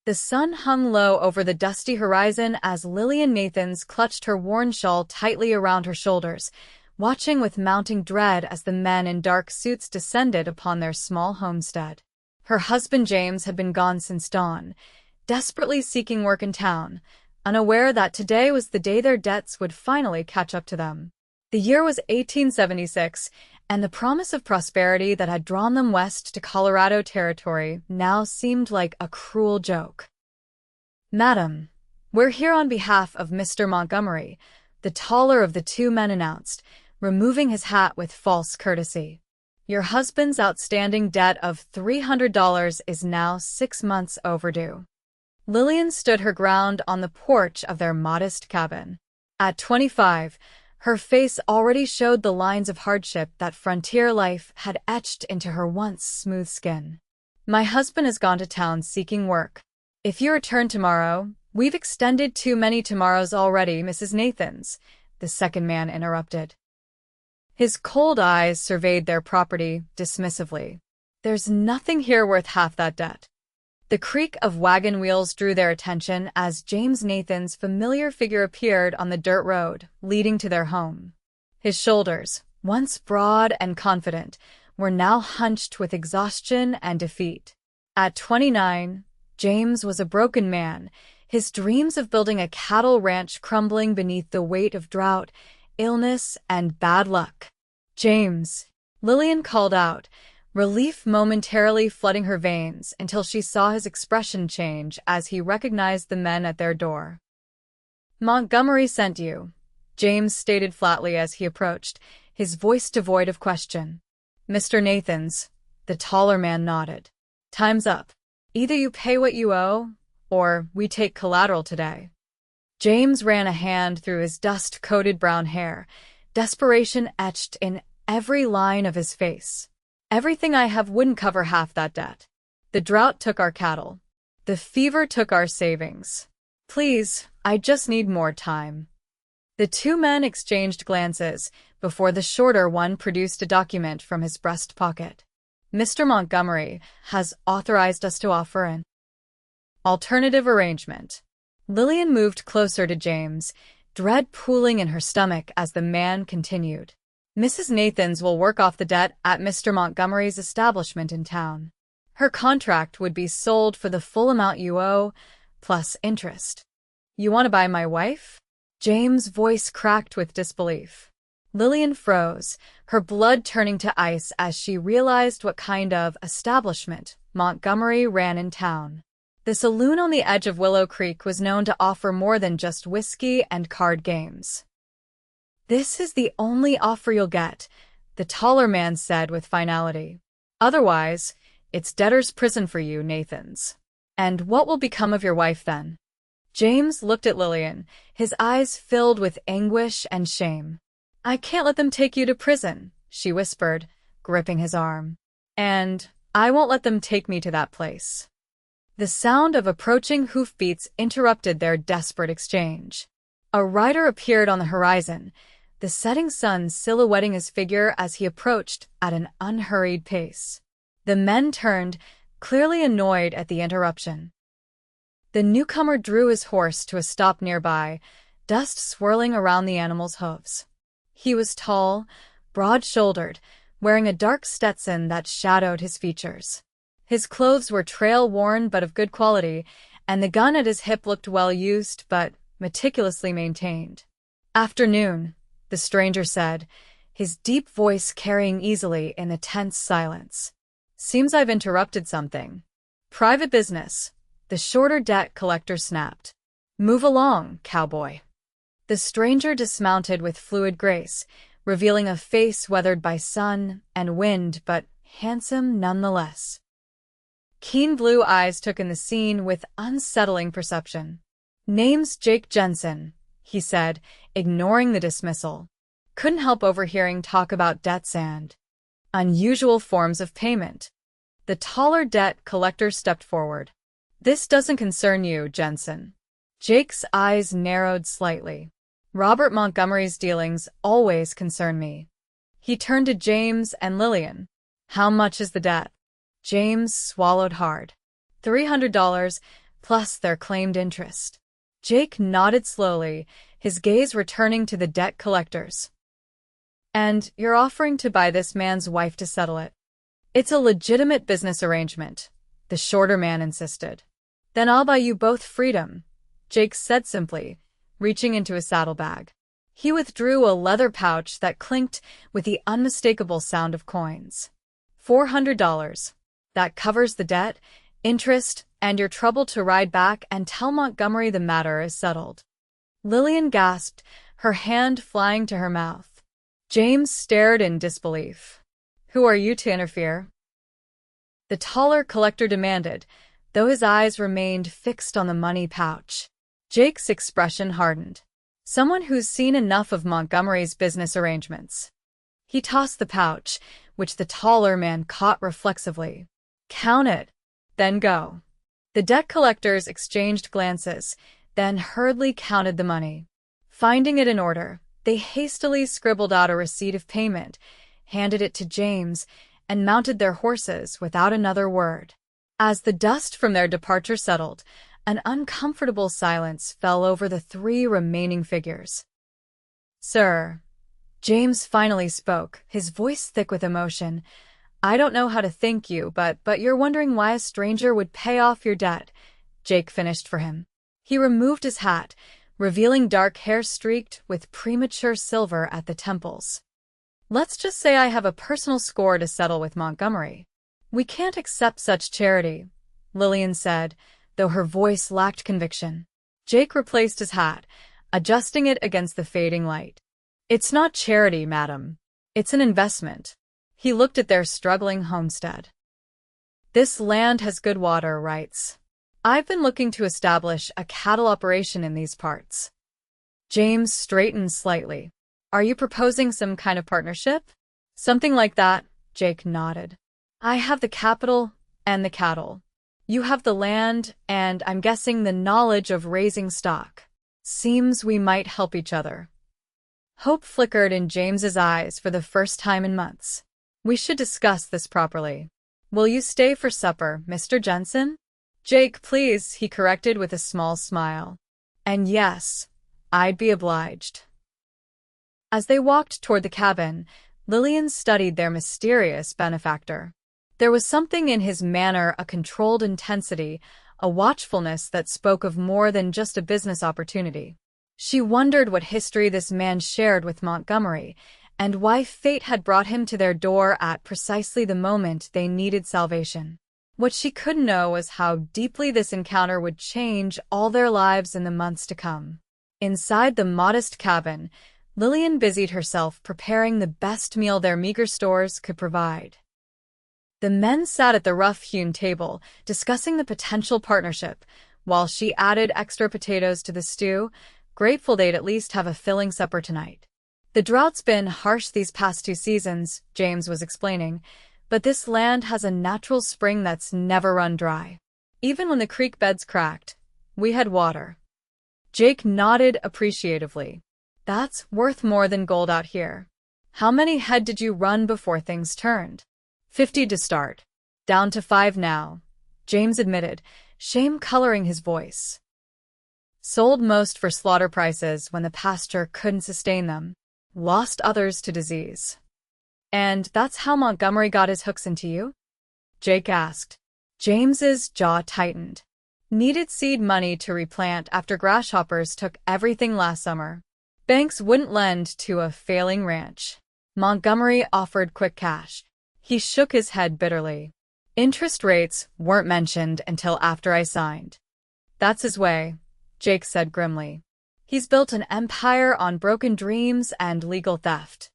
The sun hung low over the dusty horizon as Lillian Nathans clutched her worn shawl tightly around her shoulders, watching with mounting dread as the men in dark suits descended upon their small homestead. Her husband James had been gone since dawn, desperately seeking work in town, unaware that today was the day their debts would finally catch up to them. The year was 1876, and the promise of prosperity that had drawn them west to Colorado Territory now seemed like a cruel joke. "Madam, we're here on behalf of Mr. Montgomery," the taller of the two men announced, removing his hat with false courtesy. "Your husband's outstanding debt of $300 is now 6 months overdue." Lillian stood her ground on the porch of their modest cabin. At 25, her face already showed the lines of hardship that frontier life had etched into her once smooth skin. "My husband has gone to town seeking work. If you return tomorrow—" "We've extended too many tomorrows already, Mrs. Nathans," the second man interrupted. His cold eyes surveyed their property dismissively. "There's nothing here worth half that debt." The creak of wagon wheels drew their attention as James Nathan's familiar figure appeared on the dirt road leading to their home. His shoulders, once broad and confident, were now hunched with exhaustion and defeat. At 29, James was a broken man, his dreams of building a cattle ranch crumbling beneath the weight of drought, illness, and bad luck. "James," Lillian called out, relief momentarily flooding her veins until she saw his expression change as he recognized the men at their door. "Montgomery sent you," James stated flatly as he approached, his voice devoid of question. "Mr. Nathans," the taller man nodded. "Time's up. Either you pay what you owe, or we take collateral today." James ran a hand through his dust-coated brown hair, desperation etched in every line of his face. "Everything I have wouldn't cover half that debt. The drought took our cattle. The fever took our savings. Please, I just need more time." The two men exchanged glances before the shorter one produced a document from his breast pocket. "Mr. Montgomery has authorized us to offer an alternative arrangement." Lillian moved closer to James, dread pooling in her stomach as the man continued. "Mrs. Nathans will work off the debt at Mr. Montgomery's establishment in town. Her contract would be sold for the full amount you owe, plus interest." "You want to buy my wife?" James' voice cracked with disbelief. Lillian froze, her blood turning to ice as she realized what kind of establishment Montgomery ran in town. The saloon on the edge of Willow Creek was known to offer more than just whiskey and card games. "This is the only offer you'll get," the taller man said with finality. "Otherwise, it's debtor's prison for you, Nathans. And what will become of your wife then?" James looked at Lillian, his eyes filled with anguish and shame. "I can't let them take you to prison," she whispered, gripping his arm. "And I won't let them take me to that place." The sound of approaching hoofbeats interrupted their desperate exchange. A rider appeared on the horizon, the setting sun silhouetting his figure as he approached at an unhurried pace. The men turned, clearly annoyed at the interruption. The newcomer drew his horse to a stop nearby, dust swirling around the animal's hooves. He was tall, broad-shouldered, wearing a dark Stetson that shadowed his features. His clothes were trail-worn but of good quality, and the gun at his hip looked well-used but meticulously maintained. "Afternoon," the stranger said, his deep voice carrying easily in the tense silence. "Seems I've interrupted something." "Private business," the shorter debt collector snapped. "Move along, cowboy." The stranger dismounted with fluid grace, revealing a face weathered by sun and wind but handsome nonetheless. Keen blue eyes took in the scene with unsettling perception. "Name's Jake Jensen," he said, ignoring the dismissal. "Couldn't help overhearing talk about debts and unusual forms of payment." The taller debt collector stepped forward. "This doesn't concern you, Jensen." Jake's eyes narrowed slightly. "Robert Montgomery's dealings always concern me." He turned to James and Lillian. "How much is the debt?" James swallowed hard. $300, plus their claimed interest. Jake nodded slowly, his gaze returning to the debt collectors. And you're offering to buy this man's wife to settle it? It's a legitimate business arrangement, the shorter man insisted. Then I'll buy you both freedom, Jake said simply, reaching into his saddlebag. He withdrew a leather pouch that clinked with the unmistakable sound of coins. $400. That covers the debt, interest, and your trouble to ride back and tell Montgomery the matter is settled. Lillian gasped, her hand flying to her mouth. James stared in disbelief. Who are you to interfere? The taller collector demanded, though his eyes remained fixed on the money pouch. Jake's expression hardened. Someone who's seen enough of Montgomery's business arrangements. He tossed the pouch, which the taller man caught reflexively. Count it, then go. The debt collectors exchanged glances, then hurriedly counted the money. Finding it in order, they hastily scribbled out a receipt of payment, handed it to James, and mounted their horses without another word. As the dust from their departure settled, an uncomfortable silence fell over the three remaining figures. Sir, James finally spoke, his voice thick with emotion. I don't know how to thank you, but you're wondering why a stranger would pay off your debt, Jake finished for him. He removed his hat, revealing dark hair streaked with premature silver at the temples. Let's just say I have a personal score to settle with Montgomery. We can't accept such charity, Lillian said, though her voice lacked conviction. Jake replaced his hat, adjusting it against the fading light. It's not charity, madam. It's an investment. He looked at their struggling homestead. This land has good water rights. I've been looking to establish a cattle operation in these parts. James straightened slightly. Are you proposing some kind of partnership? Something like that, Jake nodded. I have the capital and the cattle. You have the land and, I'm guessing, the knowledge of raising stock. Seems we might help each other. Hope flickered in James's eyes for the first time in months. We should discuss this properly. Will you stay for supper, Mr. Jensen? Jake, please, he corrected with a small smile. And yes, I'd be obliged. As they walked toward the cabin, Lillian studied their mysterious benefactor. There was something in his manner, a controlled intensity, a watchfulness that spoke of more than just a business opportunity. She wondered what history this man shared with Montgomery, and why fate had brought him to their door at precisely the moment they needed salvation. What she couldn't know was how deeply this encounter would change all their lives in the months to come. Inside the modest cabin, Lillian busied herself preparing the best meal their meager stores could provide. The men sat at the rough-hewn table, discussing the potential partnership, while she added extra potatoes to the stew, grateful they'd at least have a filling supper tonight. The drought's been harsh these past 2 seasons, James was explaining, but this land has a natural spring that's never run dry. Even when the creek beds cracked, we had water. Jake nodded appreciatively. That's worth more than gold out here. How many head did you run before things turned? 50 to start. Down to 5 now, James admitted, shame coloring his voice. Sold most for slaughter prices when the pasture couldn't sustain them. Lost others to disease. And that's how Montgomery got his hooks into you? Jake asked. James's jaw tightened. Needed seed money to replant after grasshoppers took everything last summer. Banks wouldn't lend to a failing ranch. Montgomery offered quick cash. He shook his head bitterly. Interest rates weren't mentioned until after I signed. That's his way, Jake said grimly. He's built an empire on broken dreams and legal theft.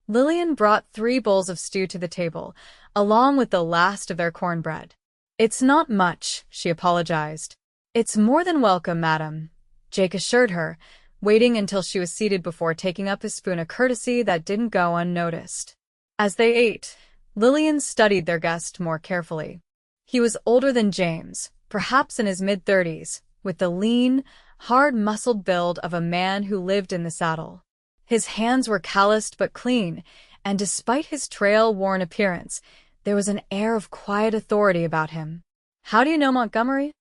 Lillian brought 3 bowls of stew to the table, along with the last of their cornbread. It's not much, she apologized. It's more than welcome, madam, Jake assured her, waiting until she was seated before taking up his spoon, a courtesy that didn't go unnoticed. As they ate, Lillian studied their guest more carefully. He was older than James, perhaps in his mid-30s, with the lean, hard-muscled build of a man who lived in the saddle. His hands were calloused but clean, and despite his trail-worn appearance, there was an air of quiet authority about him. How do you know Montgomery?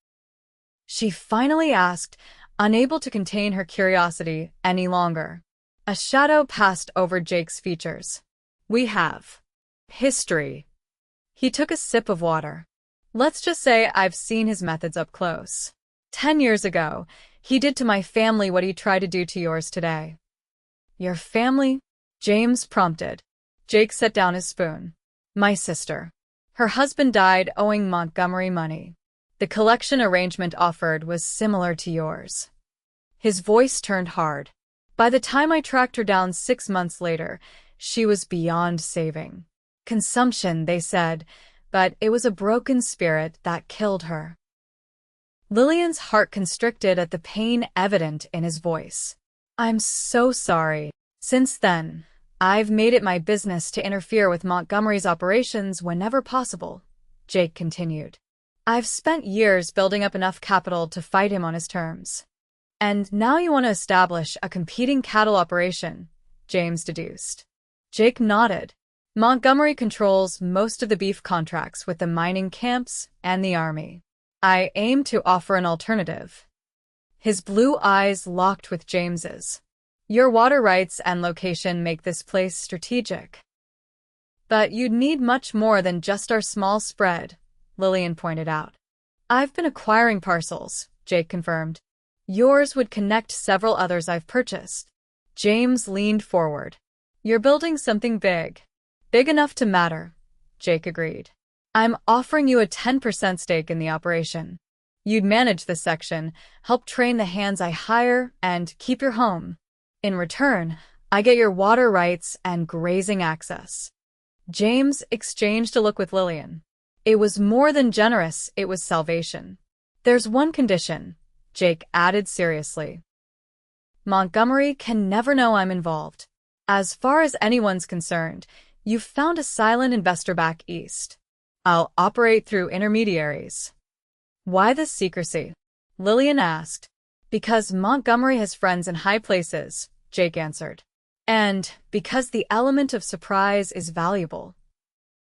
she finally asked, unable to contain her curiosity any longer. A shadow passed over Jake's features. We have history. He took a sip of water. Let's just say I've seen his methods up close. 10 years ago, he did to my family what he tried to do to yours today. Your family? James prompted. Jake set down his spoon. My sister. Her husband died owing Montgomery money. The collection arrangement offered was similar to yours. His voice turned hard. By the time I tracked her down 6 months later, she was beyond saving. Consumption, they said, but it was a broken spirit that killed her. Lillian's heart constricted at the pain evident in his voice. I'm so sorry. Since then, I've made it my business to interfere with Montgomery's operations whenever possible, Jake continued. I've spent years building up enough capital to fight him on his terms. And now you want to establish a competing cattle operation, James deduced. Jake nodded. Montgomery controls most of the beef contracts with the mining camps and the army. I aim to offer an alternative. His blue eyes locked with James's. Your water rights and location make this place strategic. But you'd need much more than just our small spread, Lillian pointed out. I've been acquiring parcels, Jake confirmed. Yours would connect several others I've purchased. James leaned forward. You're building something big. Big enough to matter, Jake agreed. I'm offering you a 10% stake in the operation. You'd manage this section, help train the hands I hire, and keep your home. In return, I get your water rights and grazing access. James exchanged a look with Lillian. It was more than generous, it was salvation. There's one condition, Jake added seriously. Montgomery can never know I'm involved. As far as anyone's concerned, you've found a silent investor back east. I'll operate through intermediaries. Why this secrecy? Lillian asked. Because Montgomery has friends in high places, Jake answered. And because the element of surprise is valuable.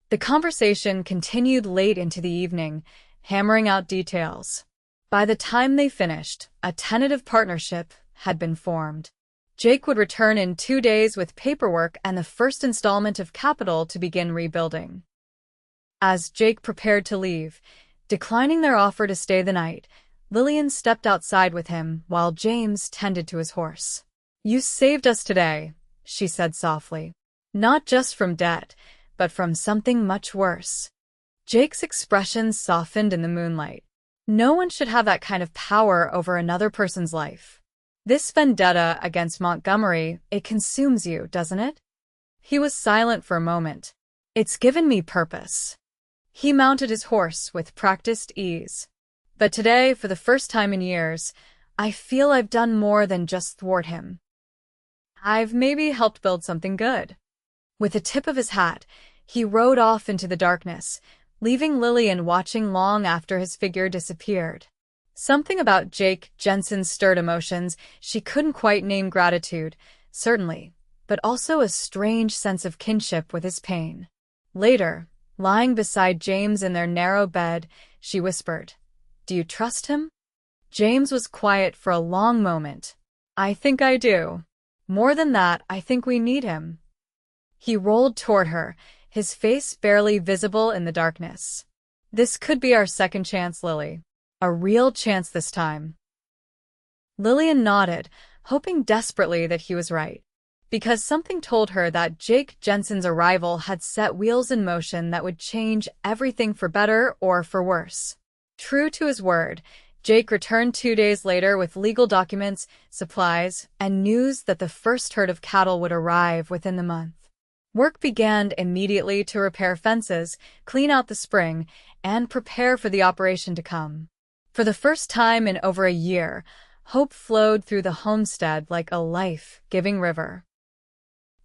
The conversation continued late into the evening, hammering out details. By the time they finished, a tentative partnership had been formed. Jake would return in 2 days with paperwork and the first installment of capital to begin rebuilding. As Jake prepared to leave, declining their offer to stay the night, Lillian stepped outside with him while James tended to his horse. You saved us today, she said softly. Not just from debt, but from something much worse. Jake's expression softened in the moonlight. No one should have that kind of power over another person's life. This vendetta against Montgomery, it consumes you, doesn't it? He was silent for a moment. It's given me purpose. He mounted his horse with practiced ease. But today, for the first time in years, I feel I've done more than just thwart him. I've maybe helped build something good. With the tip of his hat, he rode off into the darkness, leaving Lillian watching long after his figure disappeared. Something about Jake Jensen stirred emotions she couldn't quite name. Gratitude, certainly, but also a strange sense of kinship with his pain. Later, lying beside James in their narrow bed, she whispered, Do you trust him? James was quiet for a long moment. I think I do. More than that, I think we need him. He rolled toward her, his face barely visible in the darkness. This could be our second chance, Lily. A real chance this time. Lillian nodded, hoping desperately that he was right. Because something told her that Jake Jensen's arrival had set wheels in motion that would change everything for better or for worse. True to his word, Jake returned 2 days later with legal documents, supplies, and news that the first herd of cattle would arrive within the month. Work began immediately to repair fences, clean out the spring, and prepare for the operation to come. For the first time in over a year, hope flowed through the homestead like a life-giving river.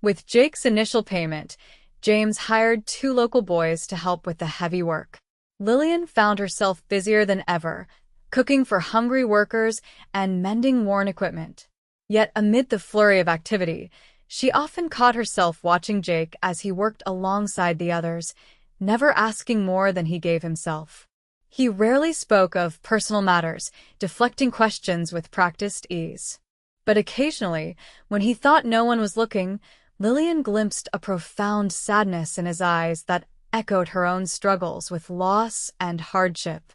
With Jake's initial payment, James hired 2 local boys to help with the heavy work. Lillian found herself busier than ever, cooking for hungry workers and mending worn equipment. Yet amid the flurry of activity, she often caught herself watching Jake as he worked alongside the others, never asking more than he gave himself. He rarely spoke of personal matters, deflecting questions with practiced ease. But occasionally, when he thought no one was looking, Lillian glimpsed a profound sadness in his eyes that echoed her own struggles with loss and hardship.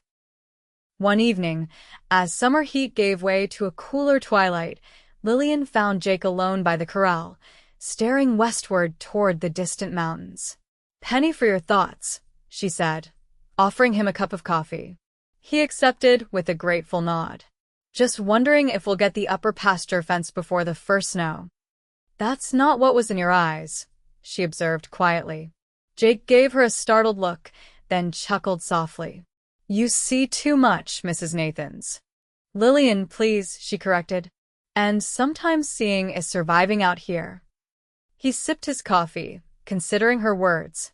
One evening, as summer heat gave way to a cooler twilight, Lillian found Jake alone by the corral, staring westward toward the distant mountains. "Penny for your thoughts," she said, offering him a cup of coffee. He accepted with a grateful nod. "Just wondering if we'll get the upper pasture fence before the first snow." "That's not what was in your eyes," she observed quietly. Jake gave her a startled look, then chuckled softly. "You see too much, Mrs. Nathans." "Lillian, please," she corrected. "And sometimes seeing is surviving out here." He sipped his coffee, considering her words.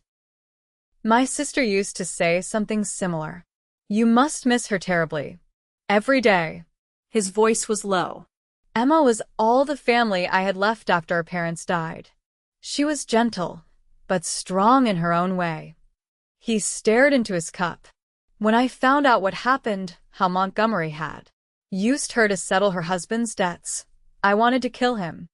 "My sister used to say something similar. You must miss her terribly. Every day." His voice was low. "Emma was all the family I had left after our parents died. She was gentle, but strong in her own way." He stared into his cup. "When I found out what happened, how Montgomery had used her to settle her husband's debts, I wanted to kill him."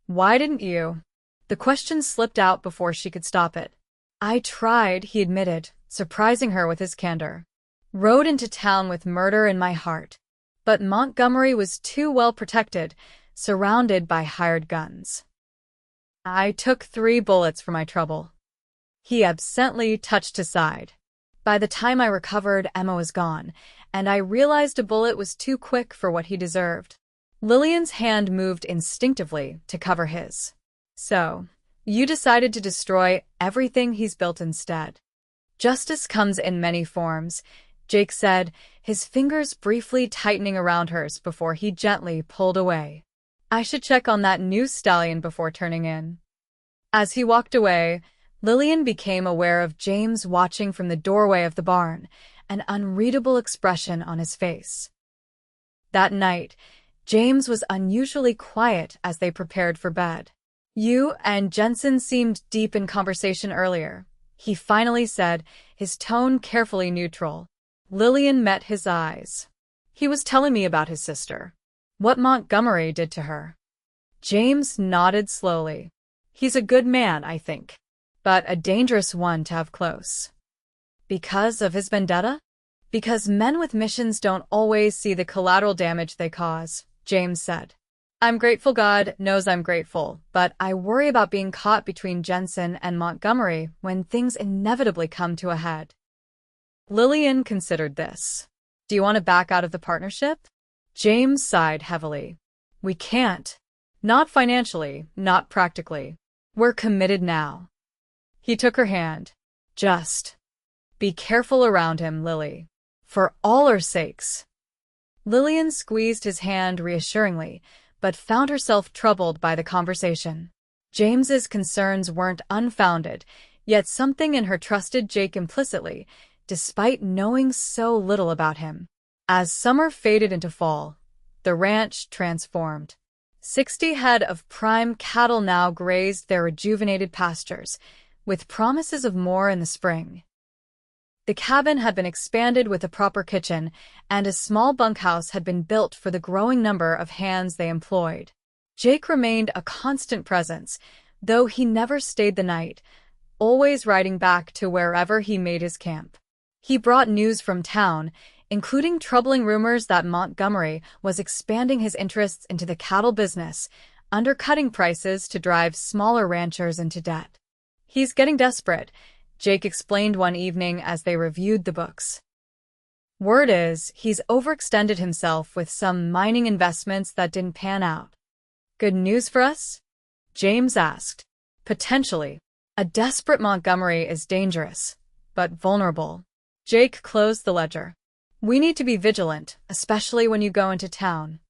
"Why didn't you?" The question slipped out before she could stop it. "I tried," he admitted, surprising her with his candor. "Rode into town with murder in my heart. But Montgomery was too well protected, surrounded by hired guns. I took 3 bullets for my trouble." He absently touched his side. "By the time I recovered, Emma was gone, and I realized a bullet was too quick for what he deserved." Lillian's hand moved instinctively to cover his. "So, you decided to destroy everything he's built instead." "Justice comes in many forms," Jake said, his fingers briefly tightening around hers before he gently pulled away. "I should check on that new stallion before turning in." As he walked away, Lillian became aware of James watching from the doorway of the barn, an unreadable expression on his face. That night, James was unusually quiet as they prepared for bed. "You and Jensen seemed deep in conversation earlier," he finally said, his tone carefully neutral. Lillian met his eyes. "He was telling me about his sister. What Montgomery did to her." James nodded slowly. "He's a good man, I think, but a dangerous one to have close." "Because of his vendetta?" "Because men with missions don't always see the collateral damage they cause," James said. "I'm grateful God knows I'm grateful, but I worry about being caught between Jensen and Montgomery when things inevitably come to a head." Lillian considered this. "Do you want to back out of the partnership?" James sighed heavily. "We can't. Not financially, not practically. We're committed now." He took her hand. "Just be careful around him, Lily. For all our sakes." Lillian squeezed his hand reassuringly, but found herself troubled by the conversation. James's concerns weren't unfounded, yet something in her trusted Jake implicitly, despite knowing so little about him. As summer faded into fall, the ranch transformed. 60 head of prime cattle now grazed their rejuvenated pastures, with promises of more in the spring. The cabin had been expanded with a proper kitchen, and a small bunkhouse had been built for the growing number of hands they employed. Jake remained a constant presence, though he never stayed the night, always riding back to wherever he made his camp. He brought news from town, including troubling rumors that Montgomery was expanding his interests into the cattle business, undercutting prices to drive smaller ranchers into debt. "He's getting desperate," Jake explained one evening as they reviewed the books. "Word is, he's overextended himself with some mining investments that didn't pan out." "Good news for us?" James asked. "Potentially. A desperate Montgomery is dangerous, but vulnerable." Jake closed the ledger. "We need to be vigilant, especially when you go into town."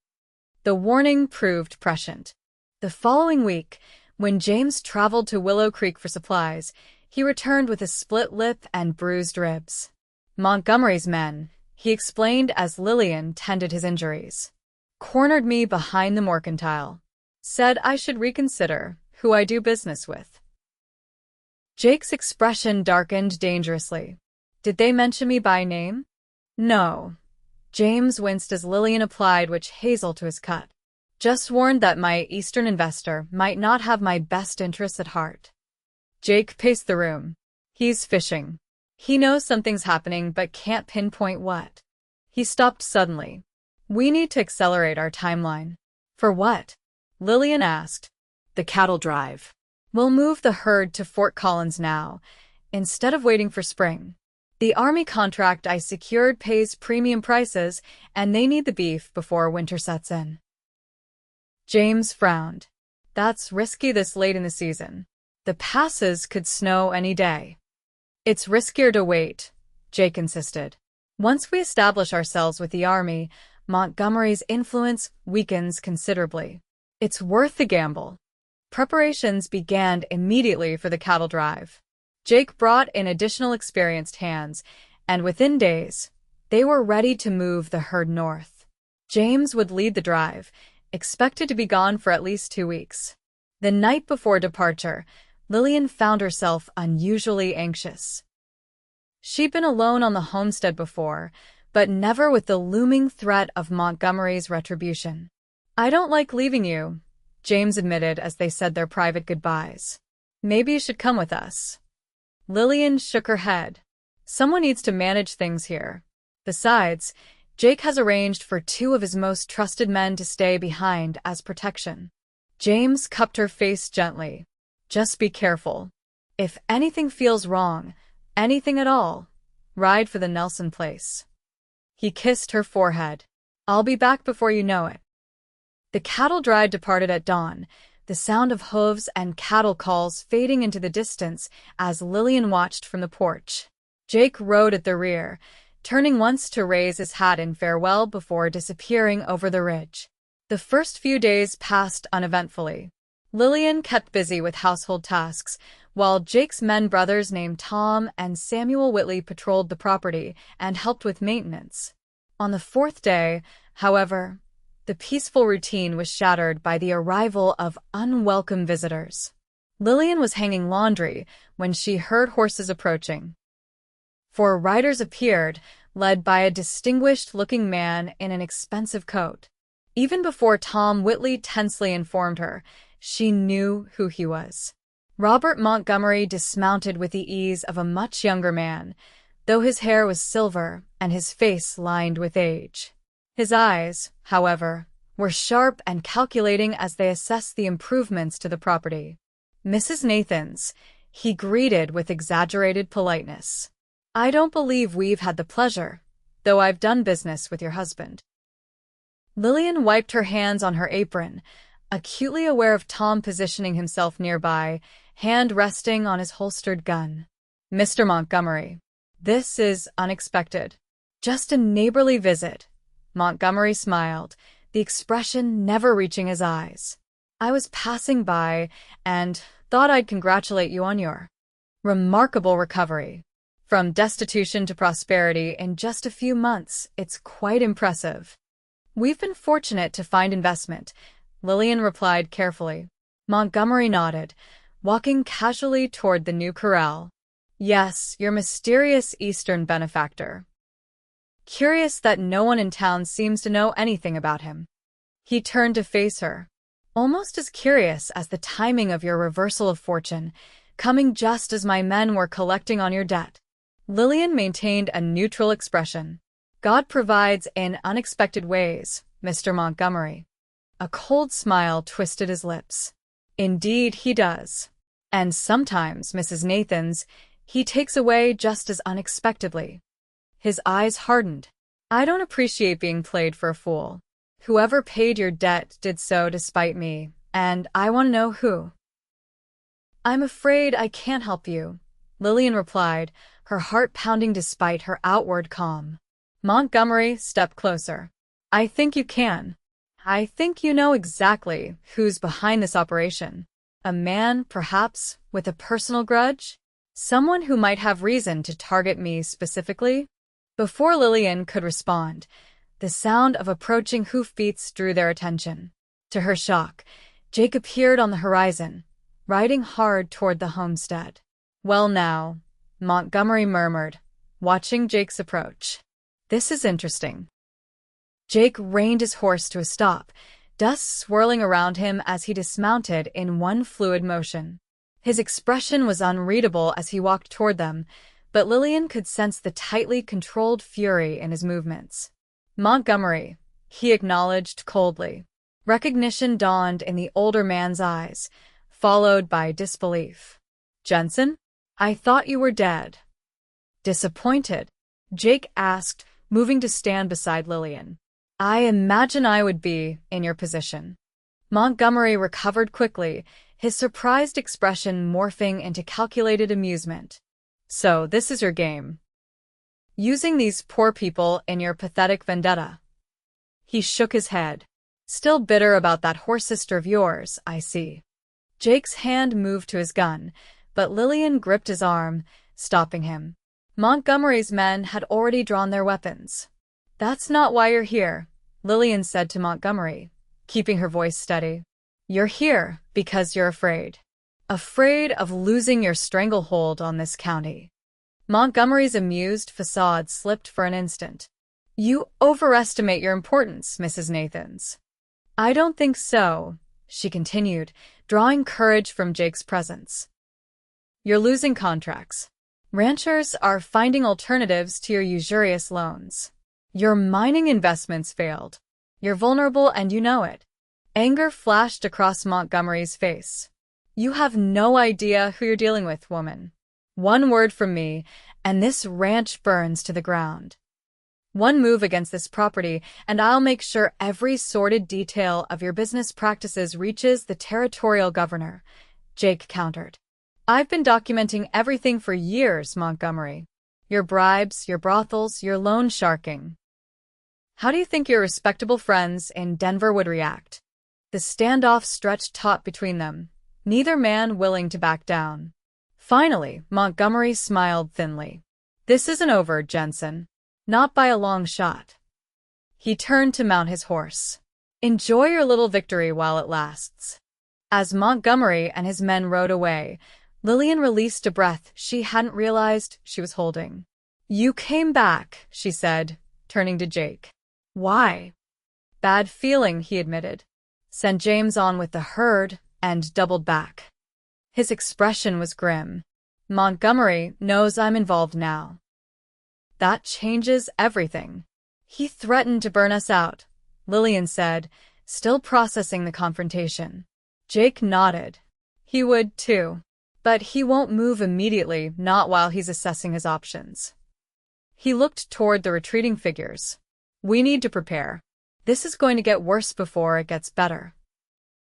The warning proved prescient. The following week, when James traveled to Willow Creek for supplies, he returned with a split lip and bruised ribs. "Montgomery's men," he explained as Lillian tended his injuries, "cornered me behind the mercantile. Said I should reconsider who I do business with." Jake's expression darkened dangerously. "Did they mention me by name?" No. James winced as Lillian applied witch hazel to his cut. Just warned that my Eastern investor might not have my best interests at heart. Jake paced the room. He's fishing. He knows something's happening but can't pinpoint what. He stopped suddenly. We need to accelerate our timeline. For what? Lillian asked. The cattle drive. We'll move the herd to Fort Collins now, instead of waiting for spring. The Army contract I secured pays premium prices, and they need the beef before winter sets in. James frowned. That's risky this late in the season. The passes could snow any day. It's riskier to wait, Jake insisted. Once we establish ourselves with the Army, Montgomery's influence weakens considerably. It's worth the gamble. Preparations began immediately for the cattle drive. Jake brought in additional experienced hands, and within days, they were ready to move the herd north. James would lead the drive, expected to be gone for at least 2 weeks. The night before departure, Lillian found herself unusually anxious. She'd been alone on the homestead before, but never with the looming threat of Montgomery's retribution. I don't like leaving you, James admitted as they said their private goodbyes. Maybe you should come with us. Lillian shook her head. Someone needs to manage things here. Besides, Jake has arranged for 2 of his most trusted men to stay behind as protection. James cupped her face gently. Just be careful. If anything feels wrong, anything at all, ride for the Nelson place. He kissed her forehead. I'll be back before you know it. The cattle drive departed at dawn, the sound of hooves and cattle calls fading into the distance as Lillian watched from the porch. Jake rode at the rear, turning once to raise his hat in farewell before disappearing over the ridge. The first few days passed uneventfully. Lillian kept busy with household tasks, while Jake's men brothers named Tom and Samuel Whitley patrolled the property and helped with maintenance. On the 4th day, however, the peaceful routine was shattered by the arrival of unwelcome visitors. Lillian was hanging laundry when she heard horses approaching. 4 riders appeared, led by a distinguished-looking man in an expensive coat. Even before Tom Whitley tensely informed her, she knew who he was. Robert Montgomery dismounted with the ease of a much younger man, though his hair was silver and his face lined with age. His eyes, however, were sharp and calculating as they assessed the improvements to the property. Mrs. Nathans, he greeted with exaggerated politeness. I don't believe we've had the pleasure, though I've done business with your husband. Lillian wiped her hands on her apron, acutely aware of Tom positioning himself nearby, hand resting on his holstered gun. Mr. Montgomery, this is unexpected. Just a neighborly visit. Montgomery smiled, the expression never reaching his eyes. I was passing by and thought I'd congratulate you on your remarkable recovery. From destitution to prosperity in just a few months, it's quite impressive. We've been fortunate to find investment, Lillian replied carefully. Montgomery nodded, walking casually toward the new corral. Yes, your mysterious Eastern benefactor. Curious that no one in town seems to know anything about him. He turned to face her. Almost as curious as the timing of your reversal of fortune, coming just as my men were collecting on your debt. Lillian maintained a neutral expression. God provides in unexpected ways, Mr. Montgomery. A cold smile twisted his lips. Indeed he does. And sometimes, Mrs. Nathans, he takes away just as unexpectedly. His eyes hardened. I don't appreciate being played for a fool. Whoever paid your debt did so despite me, and I want to know who. I'm afraid I can't help you, Lillian replied, her heart pounding despite her outward calm. Montgomery stepped closer. I think you can. I think you know exactly who's behind this operation. A man, perhaps, with a personal grudge? Someone who might have reason to target me specifically? Before Lillian could respond, the sound of approaching hoofbeats drew their attention. To her shock, Jake appeared on the horizon, riding hard toward the homestead. Well now, Montgomery murmured, watching Jake's approach. This is interesting. Jake reined his horse to a stop, dust swirling around him as he dismounted in one fluid motion. His expression was unreadable as he walked toward them, but Lillian could sense the tightly controlled fury in his movements. Montgomery, he acknowledged coldly. Recognition dawned in the older man's eyes, followed by disbelief. Jensen? I thought you were dead. Disappointed, Jake asked, moving to stand beside Lillian. I imagine I would be in your position. Montgomery recovered quickly, his surprised expression morphing into calculated amusement. So this is your game. Using these poor people in your pathetic vendetta. He shook his head. Still bitter about that horse sister of yours, I see. Jake's hand moved to his gun, but Lillian gripped his arm, stopping him. Montgomery's men had already drawn their weapons. That's not why you're here, Lillian said to Montgomery, keeping her voice steady. You're here because you're afraid. Afraid of losing your stranglehold on this county. Montgomery's amused facade slipped for an instant. You overestimate your importance, Mrs. Nathans. I don't think so, she continued, drawing courage from Jake's presence. You're losing contracts. Ranchers are finding alternatives to your usurious loans. Your mining investments failed. You're vulnerable and you know it. Anger flashed across Montgomery's face. You have no idea who you're dealing with, woman. One word from me, and this ranch burns to the ground. One move against this property, and I'll make sure every sordid detail of your business practices reaches the territorial governor, Jake countered. I've been documenting everything for years, Montgomery. Your bribes, your brothels, your loan sharking. How do you think your respectable friends in Denver would react? The standoff stretched taut between them, neither man willing to back down. Finally, Montgomery smiled thinly. This isn't over, Jensen. Not by a long shot. He turned to mount his horse. Enjoy your little victory while it lasts. As Montgomery and his men rode away, Lillian released a breath she hadn't realized she was holding. You came back, she said, turning to Jake. Why? Bad feeling, he admitted. Sent James on with the herd and doubled back. His expression was grim. Montgomery knows I'm involved now. That changes everything. He threatened to burn us out, Lillian said, still processing the confrontation. Jake nodded. He would, too. But he won't move immediately, not while he's assessing his options. He looked toward the retreating figures. We need to prepare. This is going to get worse before it gets better.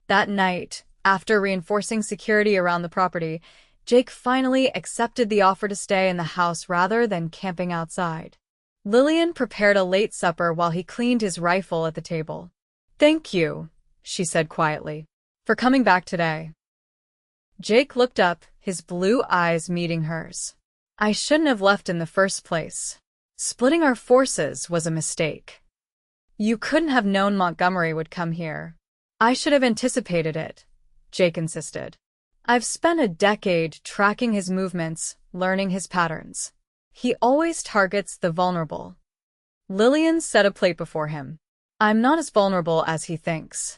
That night, after reinforcing security around the property, Jake finally accepted the offer to stay in the house rather than camping outside. Lillian prepared a late supper while he cleaned his rifle at the table. Thank you, she said quietly, for coming back today. Jake looked up, his blue eyes meeting hers. I shouldn't have left in the first place. Splitting our forces was a mistake. You couldn't have known Montgomery would come here. I should have anticipated it, Jake insisted. I've spent a decade tracking his movements, learning his patterns. He always targets the vulnerable. Lillian set a plate before him. I'm not as vulnerable as he thinks.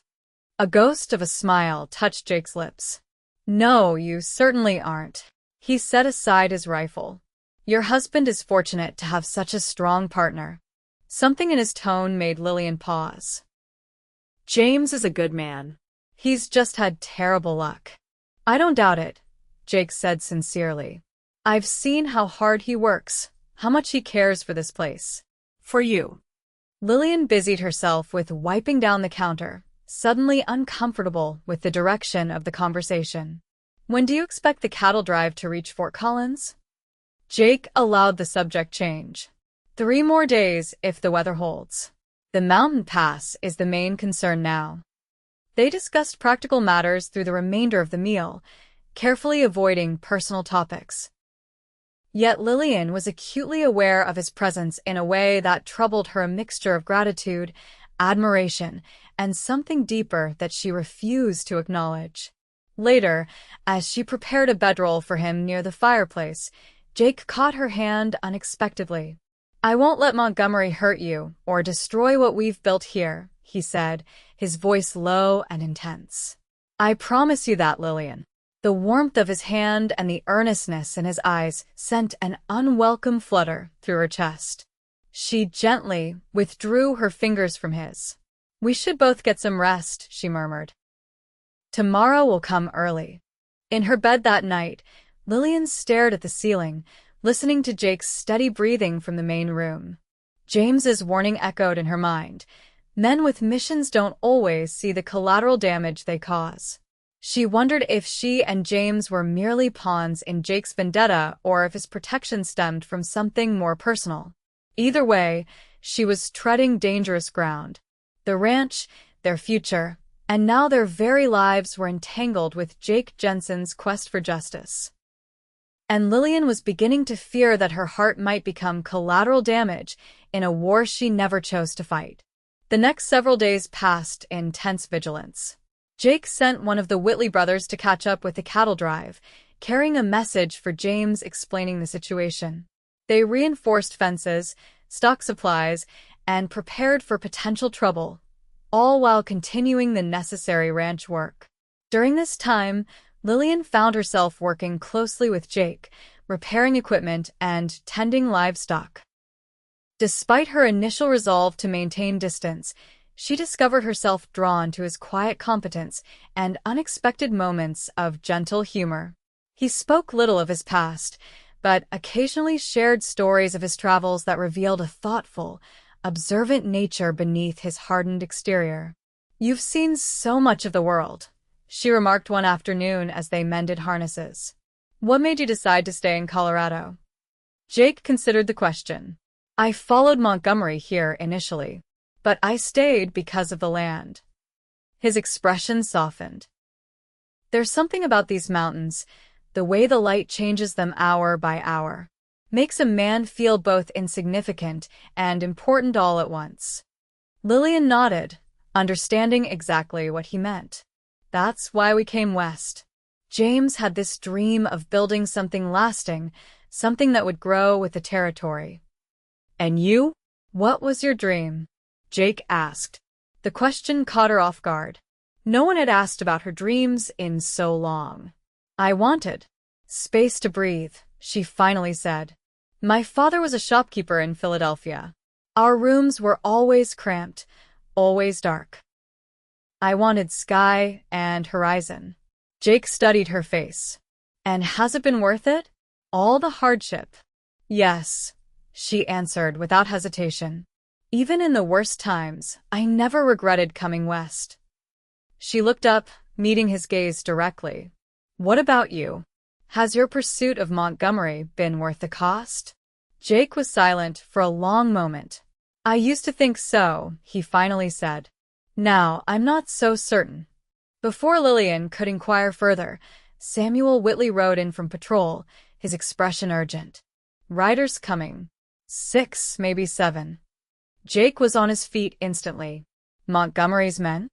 A ghost of a smile touched Jake's lips. No, you certainly aren't. He set aside his rifle. Your husband is fortunate to have such a strong partner. Something in his tone made Lillian pause. James is a good man. He's just had terrible luck. I don't doubt it, Jake said sincerely. I've seen how hard he works, how much he cares for this place. For you. Lillian busied herself with wiping down the counter, suddenly uncomfortable with the direction of the conversation. When do you expect the cattle drive to reach Fort Collins? Jake allowed the subject change. 3 more days if the weather holds. The mountain pass is the main concern now. They discussed practical matters through the remainder of the meal, carefully avoiding personal topics. Yet Lillian was acutely aware of his presence in a way that troubled her, a mixture of gratitude, admiration, and something deeper that she refused to acknowledge. Later, as she prepared a bedroll for him near the fireplace, Jake caught her hand unexpectedly. I won't let Montgomery hurt you or destroy what we've built here, he said, his voice low and intense. I promise you that, Lillian. The warmth of his hand and the earnestness in his eyes sent an unwelcome flutter through her chest. She gently withdrew her fingers from his. We should both get some rest, she murmured. Tomorrow will come early. In her bed that night, Lillian stared at the ceiling, listening to Jake's steady breathing from the main room. James's warning echoed in her mind. Men with missions don't always see the collateral damage they cause. She wondered if she and James were merely pawns in Jake's vendetta or if his protection stemmed from something more personal. Either way, she was treading dangerous ground. The ranch, their future, and now their very lives were entangled with Jake Jensen's quest for justice. And Lillian was beginning to fear that her heart might become collateral damage in a war she never chose to fight. The next several days passed in tense vigilance. Jake sent one of the Whitley brothers to catch up with the cattle drive, carrying a message for James explaining the situation. They reinforced fences, stocked supplies, and prepared for potential trouble, all while continuing the necessary ranch work. During this time, Lillian found herself working closely with Jake, repairing equipment and tending livestock. Despite her initial resolve to maintain distance, she discovered herself drawn to his quiet competence and unexpected moments of gentle humor. He spoke little of his past, but occasionally shared stories of his travels that revealed a thoughtful, observant nature beneath his hardened exterior. You've seen so much of the world, she remarked one afternoon as they mended harnesses. What made you decide to stay in Colorado? Jake considered the question. I followed Montgomery here initially, but I stayed because of the land. His expression softened. There's something about these mountains, the way the light changes them hour by hour, makes a man feel both insignificant and important all at once. Lillian nodded, understanding exactly what he meant. That's why we came west. James had this dream of building something lasting, something that would grow with the territory. And you? What was your dream? Jake asked. The question caught her off guard. No one had asked about her dreams in so long. I wanted space to breathe, she finally said. My father was a shopkeeper in Philadelphia. Our rooms were always cramped, always dark. I wanted sky and horizon. Jake studied her face. And has it been worth it? All the hardship? Yes, she answered without hesitation. Even in the worst times, I never regretted coming west. She looked up, meeting his gaze directly. What about you? Has your pursuit of Montgomery been worth the cost? Jake was silent for a long moment. I used to think so, he finally said. Now, I'm not so certain. Before Lillian could inquire further, Samuel Whitley rode in from patrol, his expression urgent. Riders coming. 6, maybe 7. Jake was on his feet instantly. Montgomery's men?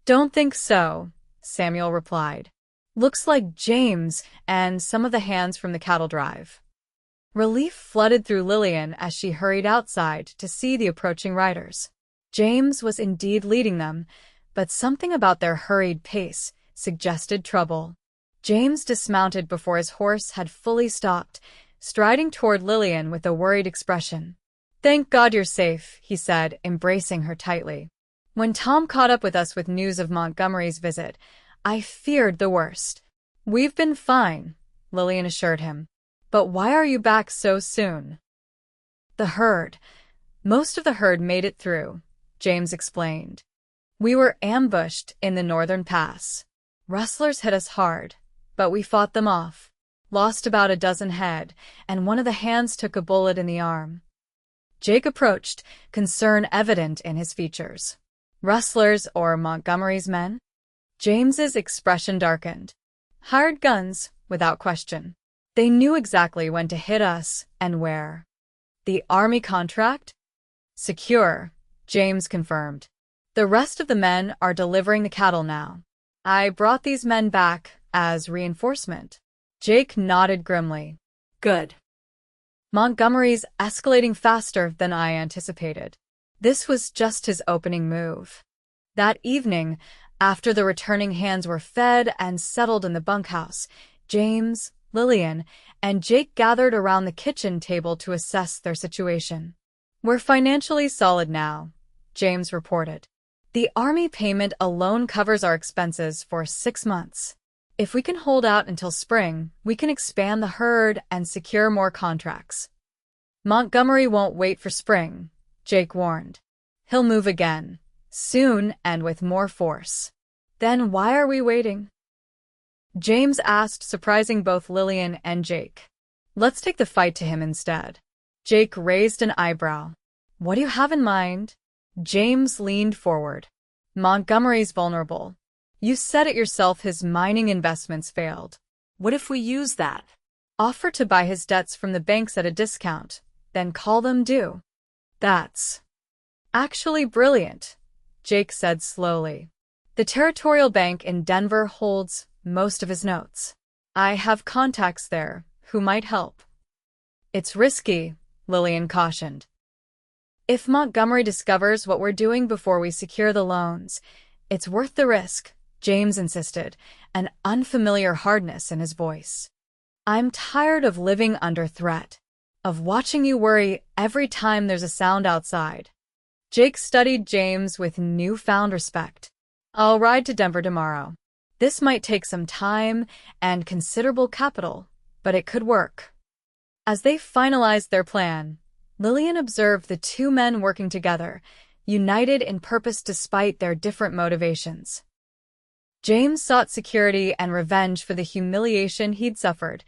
Don't think so, Samuel replied. Looks like James and some of the hands from the cattle drive. Relief flooded through Lillian as she hurried outside to see the approaching riders. James was indeed leading them, but something about their hurried pace suggested trouble. James dismounted before his horse had fully stopped, striding toward Lillian with a worried expression. Thank God you're safe, he said, embracing her tightly. When Tom caught up with us with news of Montgomery's visit, I feared the worst. We've been fine, Lillian assured him. But why are you back so soon? Most of the herd made it through, James explained. We were ambushed in the northern pass. Rustlers hit us hard, but we fought them off. Lost about a dozen head, and one of the hands took a bullet in the arm. Jake approached, concern evident in his features. Rustlers or Montgomery's men? James's expression darkened. Hired guns, without question. They knew exactly when to hit us and where. The army contract? Secure, James confirmed. The rest of the men are delivering the cattle now. I brought these men back as reinforcement. Jake nodded grimly. Good. Montgomery's escalating faster than I anticipated. This was just his opening move. That evening, after the returning hands were fed and settled in the bunkhouse, James, Lillian, and Jake gathered around the kitchen table to assess their situation. "We're financially solid now," James reported. "The Army payment alone covers our expenses for 6 months. If we can hold out until spring, we can expand the herd and secure more contracts." "Montgomery won't wait for spring," Jake warned. "He'll move again, soon and with more force." "Then why are we waiting?" James asked, surprising both Lillian and Jake. "Let's take the fight to him instead." Jake raised an eyebrow. "What do you have in mind?" James leaned forward. "Montgomery's vulnerable. You said it yourself, his mining investments failed. What if we use that? Offer to buy his debts from the banks at a discount, then call them due." "That's actually brilliant," Jake said slowly. "The Territorial Bank in Denver holds most of his notes. I have contacts there who might help." "It's risky," Lillian cautioned. "If Montgomery discovers what we're doing before we secure the loans, it's worth the risk," James insisted, an unfamiliar hardness in his voice. "I'm tired of living under threat, of watching you worry every time there's a sound outside." Jake studied James with newfound respect. "I'll ride to Denver tomorrow. This might take some time and considerable capital, but it could work." As they finalized their plan, Lillian observed the two men working together, united in purpose despite their different motivations. James sought security and revenge for the humiliation he'd suffered.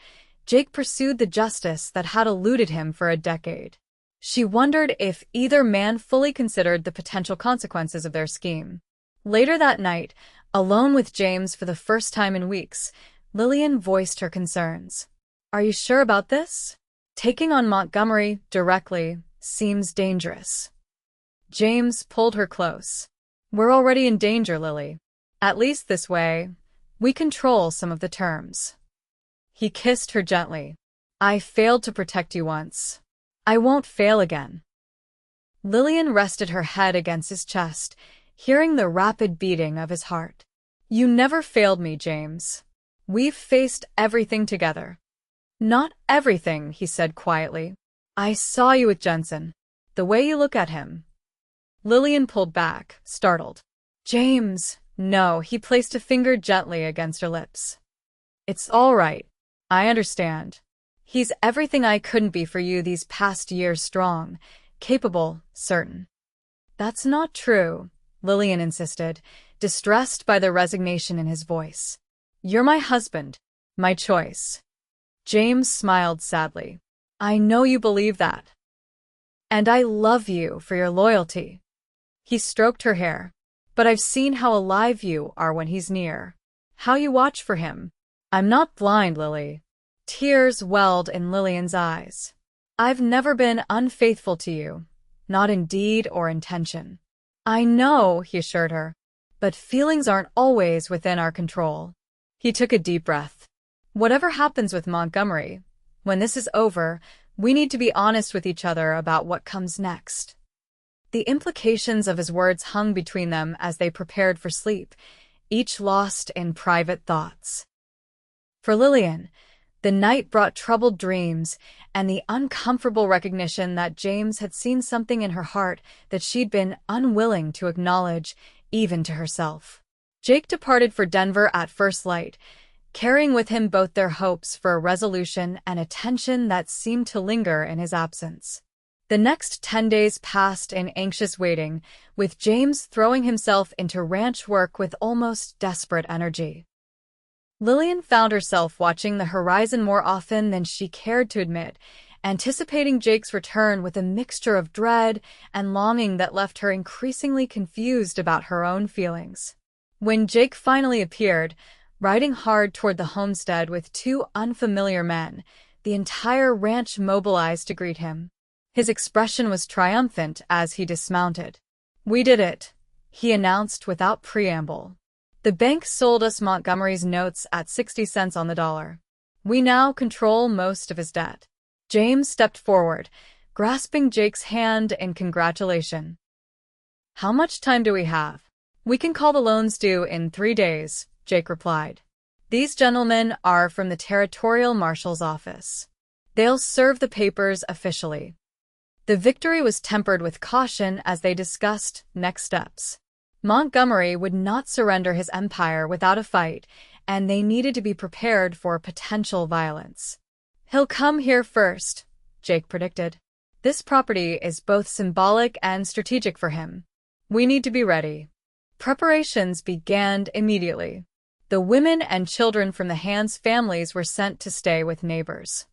Jake pursued the justice that had eluded him for a decade. She wondered if either man fully considered the potential consequences of their scheme. Later that night, alone with James for the first time in weeks, Lillian voiced her concerns. "Are you sure about this? Taking on Montgomery directly seems dangerous." James pulled her close. "We're already in danger, Lily. At least this way, we control some of the terms." He kissed her gently. "I failed to protect you once. I won't fail again." Lillian rested her head against his chest, hearing the rapid beating of his heart. "You never failed me, James. We've faced everything together." "Not everything," he said quietly. "I saw you with Jensen. The way you look at him." Lillian pulled back, startled. "James." "No," he placed a finger gently against her lips. "It's all right. I understand. He's everything I couldn't be for you these past years, strong, capable, certain." "That's not true," Lillian insisted, distressed by the resignation in his voice. "You're my husband, my choice." James smiled sadly. "I know you believe that. And I love you for your loyalty." He stroked her hair. "But I've seen how alive you are when he's near. How you watch for him." "I'm not blind, Lily." Tears welled in Lillian's eyes. "I've never been unfaithful to you, not in deed or intention." "I know," he assured her, "but feelings aren't always within our control." He took a deep breath. "Whatever happens with Montgomery, when this is over, we need to be honest with each other about what comes next." The implications of his words hung between them as they prepared for sleep, each lost in private thoughts. For Lillian, the night brought troubled dreams and the uncomfortable recognition that James had seen something in her heart that she'd been unwilling to acknowledge, even to herself. Jake departed for Denver at first light, carrying with him both their hopes for a resolution and a tension that seemed to linger in his absence. The next 10 days passed in anxious waiting, with James throwing himself into ranch work with almost desperate energy. Lillian found herself watching the horizon more often than she cared to admit, anticipating Jake's return with a mixture of dread and longing that left her increasingly confused about her own feelings. When Jake finally appeared, riding hard toward the homestead with two unfamiliar men, the entire ranch mobilized to greet him. His expression was triumphant as he dismounted. "We did it," he announced without preamble. "The bank sold us Montgomery's notes at 60 cents on the dollar. We now control most of his debt." James stepped forward, grasping Jake's hand in congratulation. "How much time do we have?" "We can call the loans due in 3 days," Jake replied. "These gentlemen are from the Territorial Marshal's office. They'll serve the papers officially." The victory was tempered with caution as they discussed next steps. Montgomery would not surrender his empire without a fight, and they needed to be prepared for potential violence. "He'll come here first," Jake predicted. "This property is both symbolic and strategic for him. We need to be ready." Preparations began immediately. The women and children from the Hans families were sent to stay with neighbors.